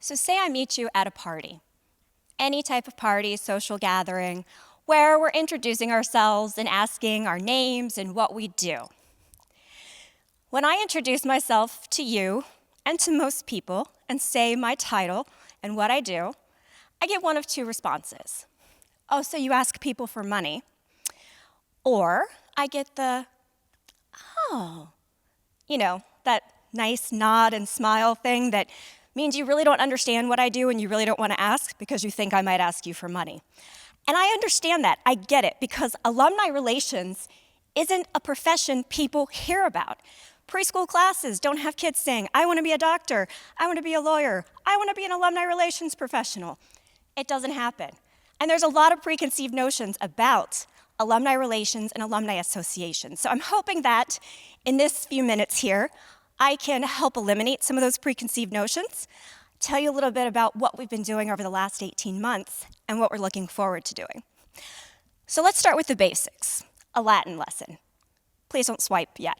So say I meet you at a party, any type of party, social gathering, where we're introducing ourselves and asking our names and what we do. When I introduce myself to you and to most people and say my title and what I do, I get one of two responses. Oh, so you ask people for money? Or I get the, oh, that nice nod and smile thing that means you really don't understand what I do and you really don't want to ask because you think I might ask you for money. And I understand that. I get it, because alumni relations isn't a profession people hear about. Preschool classes don't have kids saying, I want to be a doctor, I want to be a lawyer, I want to be an alumni relations professional. It doesn't happen. And there's a lot of preconceived notions about alumni relations and alumni associations. So I'm hoping that in this few minutes here, I can help eliminate some of those preconceived notions, tell you a little bit about what we've been doing over the last 18 months and what we're looking forward to doing. So let's start with the basics, a Latin lesson. Please don't swipe yet.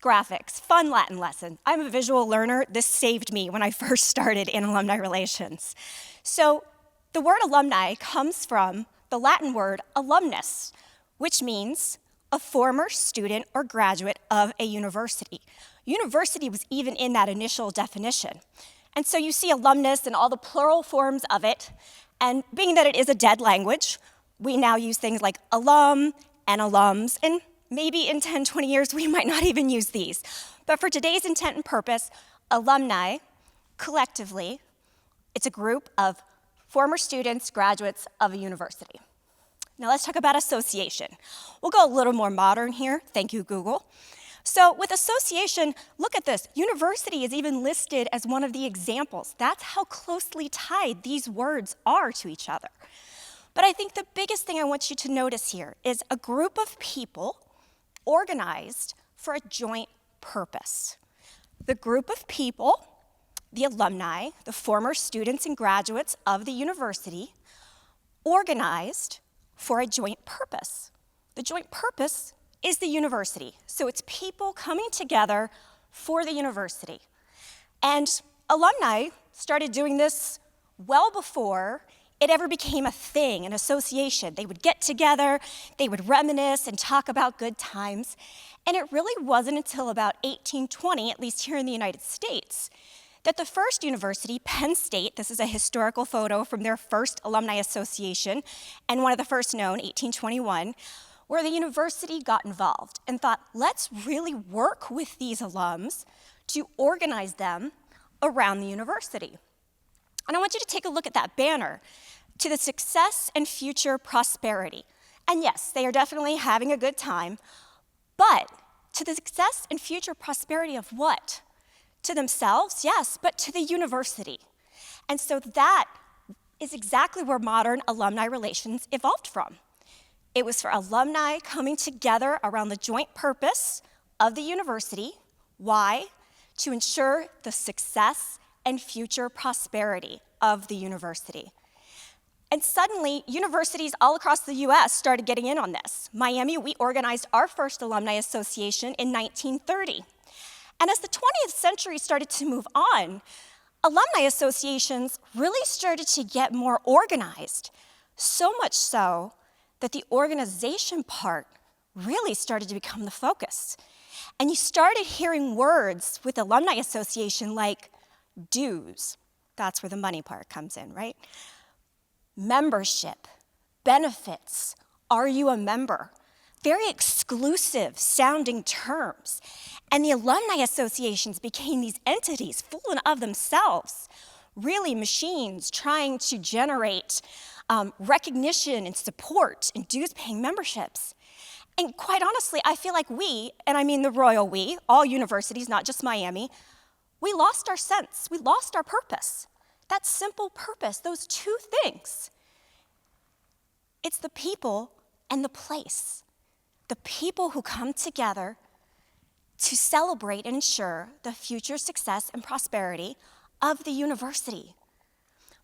Graphics, fun Latin lesson. I'm a visual learner. This saved me when I first started in alumni relations. So the word alumni comes from the Latin word alumnus, which means a former student or graduate of a university. University was even in that initial definition. And so you see alumnus and all the plural forms of it, and being that it is a dead language, we now use things like alum and alums, and maybe in 10, 20 years we might not even use these. But for today's intent and purpose, alumni, collectively, it's a group of former students, graduates of a university. Now let's talk about association. We'll go a little more modern here. Thank you, Google. So with association, look at this. University is even listed as one of the examples. That's how closely tied these words are to each other. But I think the biggest thing I want you to notice here is a group of people organized for a joint purpose. The group of people, the alumni, the former students and graduates of the university, organized for a joint purpose. The joint purpose is the university. So it's people coming together for the university. And alumni started doing this well before it ever became a thing, an association. They would get together, they would reminisce and talk about good times. And it really wasn't until about 1820, at least here in the United States, that the first university, Penn State, this is a historical photo from their first alumni association, and one of the first known, 1821, where the university got involved and thought, let's really work with these alums to organize them around the university. And I want you to take a look at that banner, to the success and future prosperity. And yes, they are definitely having a good time, but to the success and future prosperity of what? To themselves, yes, but to the university. And so that is exactly where modern alumni relations evolved from. It was for alumni coming together around the joint purpose of the university. Why? To ensure the success and future prosperity of the university. And suddenly, universities all across the US started getting in on this. Miami, we organized our first alumni association in 1930. And as the 20th century started to move on, alumni associations really started to get more organized, so much so that the organization part really started to become the focus. And you started hearing words with alumni association like dues. That's where the money part comes in, right? Membership, benefits, are you a member? Very exclusive sounding terms. And the alumni associations became these entities full of themselves, really machines trying to generate recognition and support and dues-paying memberships. And quite honestly, I feel like we, and I mean the royal we, all universities, not just Miami, we lost our sense, we lost our purpose. That simple purpose, those two things. It's the people and the place. The people who come together to celebrate and ensure the future success and prosperity of the university.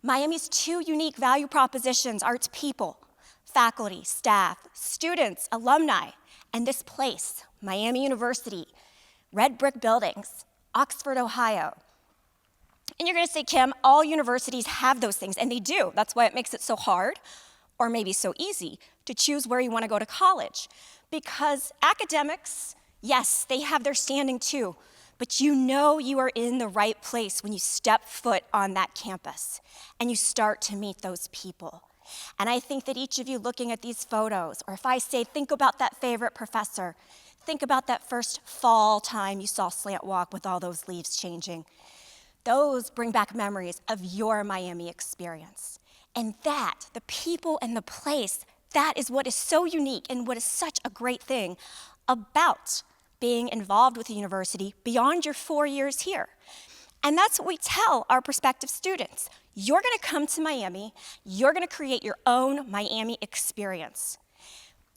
Miami's two unique value propositions are its people, faculty, staff, students, alumni, and this place, Miami University, red brick buildings, Oxford, Ohio. And you're going to say, Kim, all universities have those things, and they do. That's why it makes it so hard, or maybe so easy, to choose where you want to go to college. Because academics, yes, they have their standing too, but you know you are in the right place when you step foot on that campus and you start to meet those people. And I think that each of you looking at these photos, or if I say, think about that favorite professor, think about that first fall time you saw Slant Walk with all those leaves changing. Those bring back memories of your Miami experience. And that, the people and the place, that is what is so unique and what is such a great thing about being involved with a university beyond your 4 years here. And that's what we tell our prospective students. You're going to come to Miami, you're going to create your own Miami experience.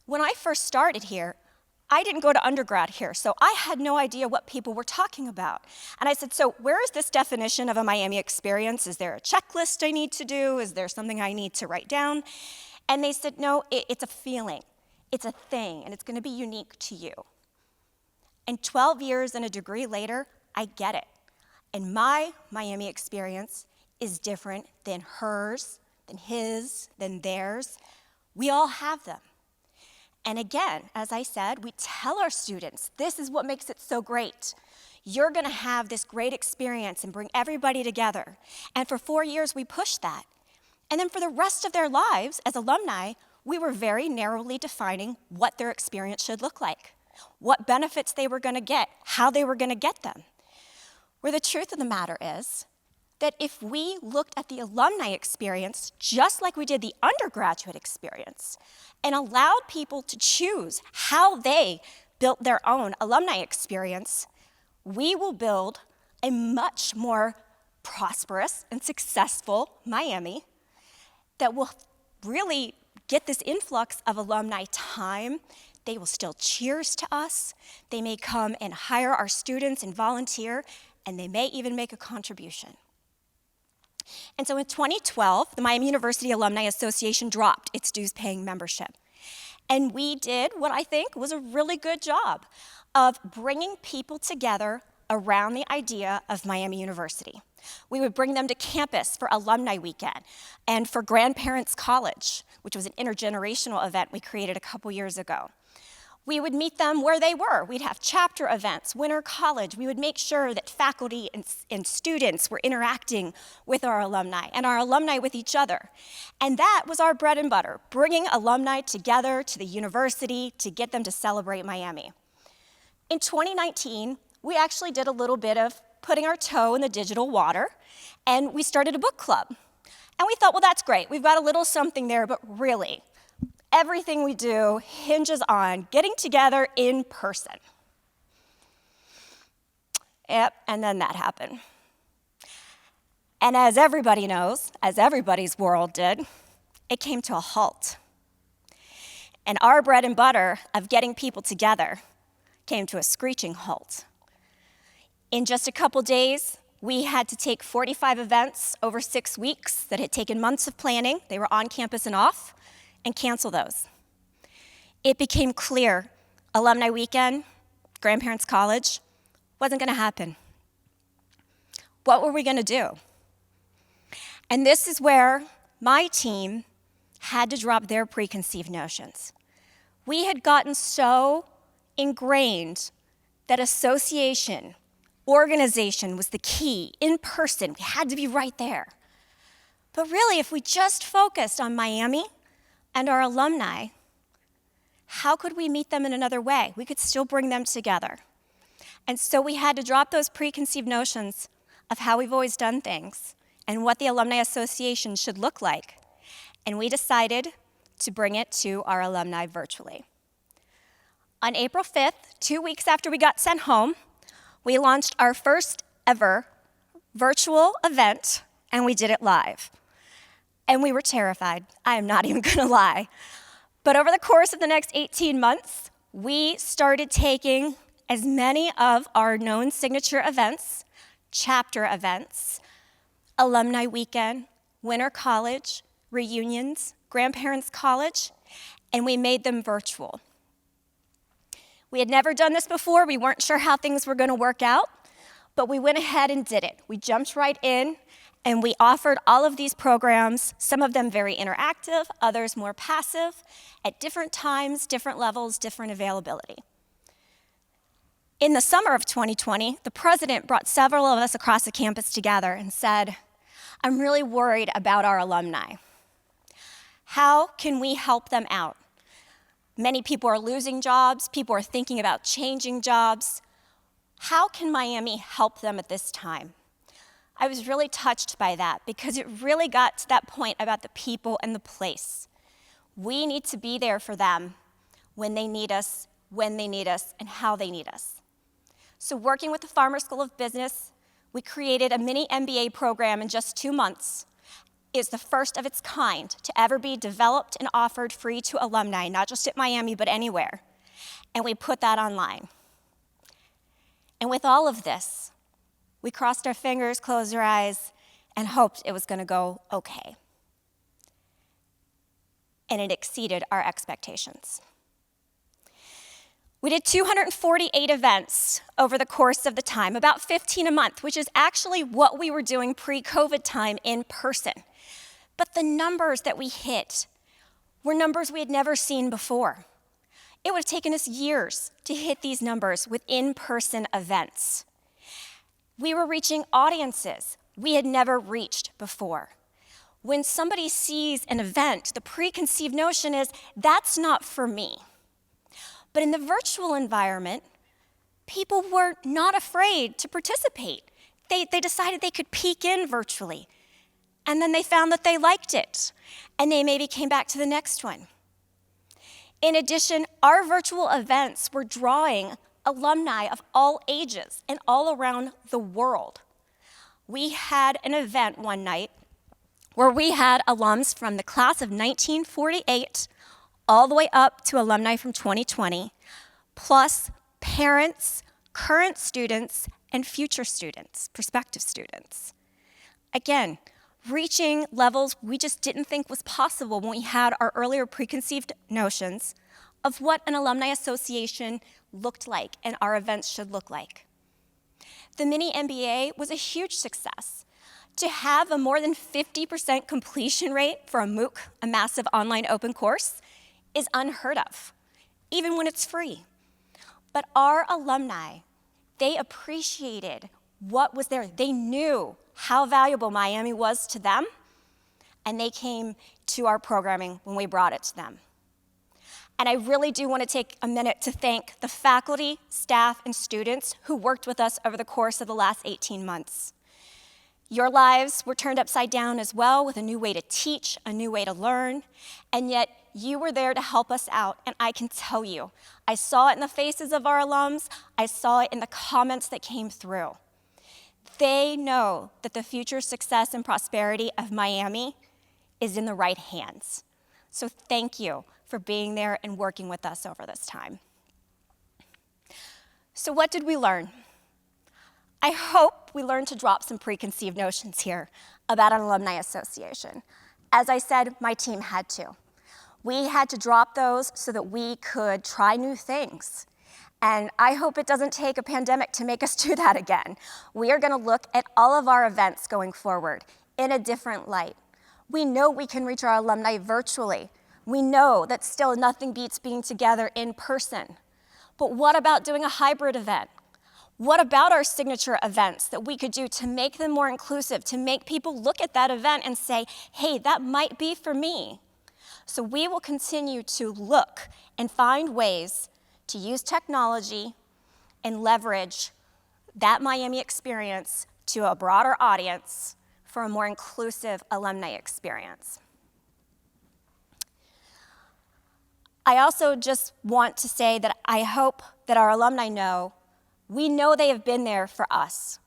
When I first started here, I didn't go to undergrad here, so I had no idea what people were talking about. And I said, so where is this definition of a Miami experience? Is there a checklist I need to do? Is there something I need to write down? And they said, no, it's a feeling. It's a thing, and it's going to be unique to you. And 12 years and a degree later, I get it. And my Miami experience is different than hers, than his, than theirs. We all have them. And again, as I said, we tell our students, this is what makes it so great. You're going to have this great experience and bring everybody together. And for 4 years, we pushed that. And then for the rest of their lives as alumni, we were very narrowly defining what their experience should look like, what benefits they were going to get, how they were going to get them. Where the truth of the matter is that if we looked at the alumni experience just like we did the undergraduate experience and allowed people to choose how they built their own alumni experience, we will build a much more prosperous and successful Miami that will really get this influx of alumni time. They will still cheers to us. They may come and hire our students and volunteer, and they may even make a contribution. And so in 2012, the Miami University Alumni Association dropped its dues-paying membership. And we did what I think was a really good job of bringing people together around the idea of Miami University. We would bring them to campus for Alumni Weekend and for Grandparents College, which was an intergenerational event we created a couple years ago. We would meet them where they were. We'd have chapter events, winter college. We would make sure that faculty and students were interacting with our alumni and our alumni with each other. And that was our bread and butter, bringing alumni together to the university to get them to celebrate Miami. In 2019, we actually did a little bit of putting our toe in the digital water, and we started a book club. And we thought, well, that's great. We've got a little something there, but really, everything we do hinges on getting together in person. Yep, and then that happened. And as everybody knows, as everybody's world did, it came to a halt. And our bread and butter of getting people together came to a screeching halt. In just a couple days, we had to take 45 events over 6 weeks that had taken months of planning. They were on campus and off, and cancel those. It became clear Alumni Weekend, Grandparents College, wasn't going to happen. What were we going to do? And this is where my team had to drop their preconceived notions. We had gotten so ingrained that association, organization was the key, in person. We had to be right there. But really, if we just focused on Miami and our alumni, how could we meet them in another way? We could still bring them together. And so we had to drop those preconceived notions of how we've always done things and what the Alumni Association should look like. And we decided to bring it to our alumni virtually. On April 5th, 2 weeks after we got sent home, we launched our first ever virtual event, and we did it live. And we were terrified. I am not even going to lie. But over the course of the next 18 months, we started taking as many of our known signature events, chapter events, Alumni Weekend, Winter College, reunions, Grandparents College, and we made them virtual. We had never done this before. We weren't sure how things were going to work out. But we went ahead and did it. We jumped right in, and we offered all of these programs, some of them very interactive, others more passive, at different times, different levels, different availability. In the summer of 2020, the president brought several of us across the campus together and said, "I'm really worried about our alumni. How can we help them out? Many people are losing jobs, people are thinking about changing jobs. How can Miami help them at this time?" I was really touched by that because it really got to that point about the people and the place. We need to be there for them when they need us, and how they need us. So working with the Farmer School of Business, we created a mini MBA program in just 2 months. It's the first of its kind to ever be developed and offered free to alumni, not just at Miami, but anywhere. And we put that online. And with all of this, we crossed our fingers, closed our eyes, and hoped it was going to go okay. And it exceeded our expectations. We did 248 events over the course of the time, about 15 a month, which is actually what we were doing pre-COVID time in person. But the numbers that we hit were numbers we had never seen before. It would have taken us years to hit these numbers with in-person events. We were reaching audiences we had never reached before. When somebody sees an event, the preconceived notion is, that's not for me. But in the virtual environment, people were not afraid to participate. They decided they could peek in virtually. And then they found that they liked it. And they maybe came back to the next one. In addition, our virtual events were drawing alumni of all ages and all around the world. We had an event one night where we had alums from the class of 1948 all the way up to alumni from 2020, plus parents, current students, and future students, prospective students. Again, reaching levels we just didn't think was possible when we had our earlier preconceived notions of what an alumni association looked like and our events should look like. The mini MBA was a huge success. To have a more than 50% completion rate for a MOOC, a massive online open course, is unheard of, even when it's free. But our alumni, they appreciated what was there. They knew how valuable Miami was to them, and they came to our programming when we brought it to them. And I really do want to take a minute to thank the faculty, staff, and students who worked with us over the course of the last 18 months. Your lives were turned upside down as well with a new way to teach, a new way to learn, and yet you were there to help us out, and I can tell you, I saw it in the faces of our alums, I saw it in the comments that came through. They know that the future success and prosperity of Miami is in the right hands. So thank you for being there and working with us over this time. So what did we learn? I hope we learned to drop some preconceived notions here about an alumni association. As I said, my team had to. We had to drop those so that we could try new things. And I hope it doesn't take a pandemic to make us do that again. We are gonna look at all of our events going forward in a different light. We know we can reach our alumni virtually. We know that still nothing beats being together in person. But what about doing a hybrid event? What about our signature events that we could do to make them more inclusive, to make people look at that event and say, hey, that might be for me? So we will continue to look and find ways to use technology and leverage that Miami experience to a broader audience for a more inclusive alumni experience. I also just want to say that I hope that our alumni know we know they have been there for us.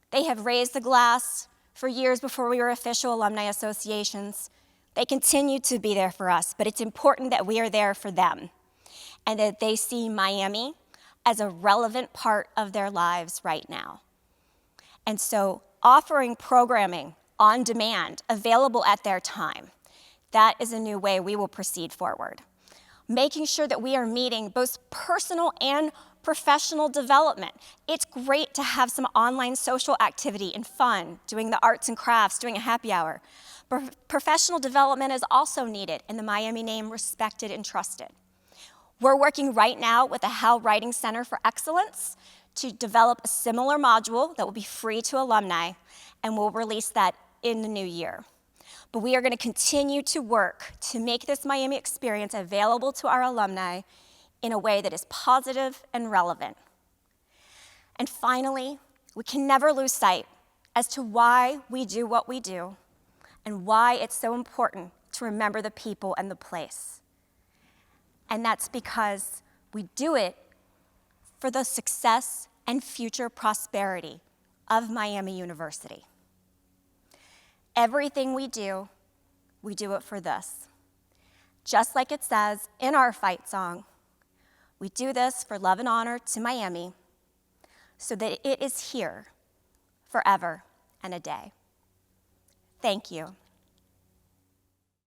They have raised the glass for years before we were official alumni associations. They continue to be there for us, but it's important that we are there for them and that they see Miami as a relevant part of their lives right now. And so offering programming on demand, available at their time, that is a new way we will proceed forward. Making sure that we are meeting both personal and Professional development. It's great to have some online social activity and fun, doing the arts and crafts, doing a happy hour. Professional development is also needed in the Miami name, respected and trusted. We're working right now with the Hal Writing Center for Excellence to develop a similar module that will be free to alumni, and we'll release that in the new year. But we are going to continue to work to make this Miami experience available to our alumni in a way that is positive and relevant. And finally, we can never lose sight as to why we do what we do and why it's so important to remember the people and the place. And that's because we do it for the success and future prosperity of Miami University. Everything we do it for this. Just like it says in our fight song, we do this for love and honor to Miami so that it is here forever and a day. Thank you.